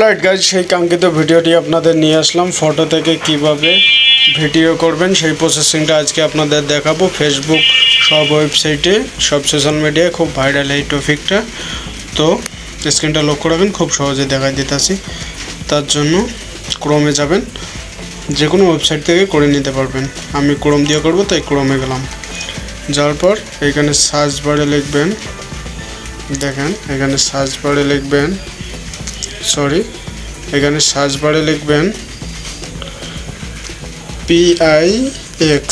Alright guys, সেই কাঙ্ক্ষিত ভিডিওটি আপনাদের নিয়ে আসলাম। ফটো থেকে কিভাবে ভিডিও করবেন সেই প্রসেসিংটা আজকে আপনাদের দেখাবো। ফেসবুক সব ওয়েবসাইটে, সব সোশ্যাল মিডিয়ায় খুব ভাইরাল এই টপিকটা। তো স্ক্রিনটা লক্ষ্য রাখবেন, খুব সহজে দেখাই দিতেছি। তার জন্য ক্রোমে যাবেন, যে কোনো ওয়েবসাইট থেকে করে নিতে পারবেন। আমি ক্রোম দিয়ে করব, তাই ক্রোমে গেলাম। যাওয়ার পর এখানে সার্চ বারে লিখবেন, দেখেন এখানে সার্চ বারে লিখবেন, এখানে সার্চ বারে লিখবেন PIX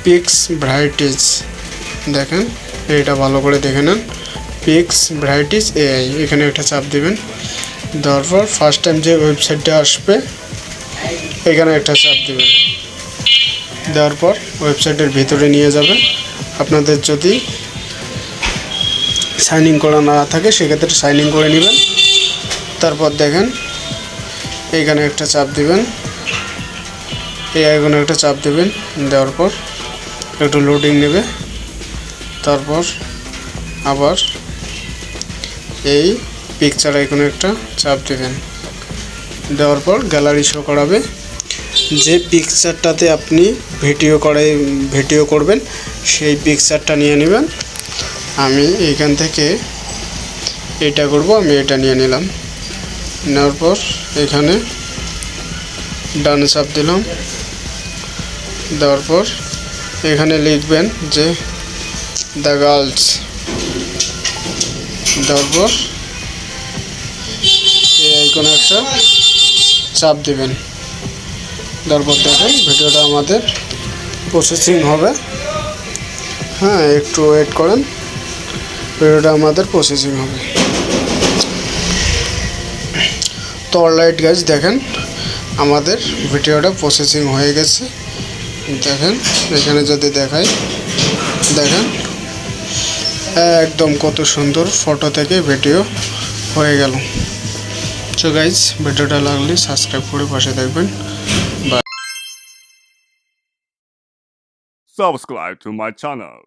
পিক্স ভ্যারাইটিস। দেখেন এটা ভালো করে দেখে নেন, পিক্স ভ্যারাইটিস AI। এখানে একটা চাপ দিবেন, দেওয়ার পর ফার্স্ট টাইম যে ওয়েবসাইটটা আসবে এখানে একটা চাপ দিবেন। দেওয়ার পর ওয়েবসাইটের ভিতরে নিয়ে যাবেন। আপনাদের যদি সাইন ইন করা না থাকে সেক্ষেত্রে সাইন ইন করে নেবেন। তারপর দেখেন এইখানে একটা চাপ দিবেন, এই আইকনে একটা চাপ দেবেন। দেওয়ার পর একটু লোডিং নেবে, তারপর আবার এই পিকচার আইকনে একটা চাপ দেবেন। দেওয়ার পর গ্যালারি শো করাবে। যে পিকচারটাতে আপনি ভিডিও করবেন সেই পিকচারটা নিয়ে নেবেন। আমি এইখান থেকে এটা করব, আমি এটা নিয়ে নিলাম। নেওয়ার পর এখানে ডানে চাপ দিলাম। দেওয়ার পর এখানে লিখবেন যে দ্য গার্লস। দেওয়ার পর এই আইকনে একটা চাপ দিবেন। দেওয়ার পর দেখেন ভিডিওটা আমাদের প্রসেসিং হবে। হ্যাঁ, একটু ওয়েট করেন, ভিডিওটা আমাদের প্রসেসিং হবে। তো অলরাইট গাইজ, দেখেন আমাদের ভিডিওটা প্রসেসিং হয়ে গেছে। দেখেন এখানে যদি দেখাই, দেখেন একদম কত সুন্দর ফটো থেকে ভিডিও হয়ে গেল। সো গাইজ, ভিডিওটা লাগলে সাবস্ক্রাইব করে পাশে থাকবেন। Subscribe to my channel.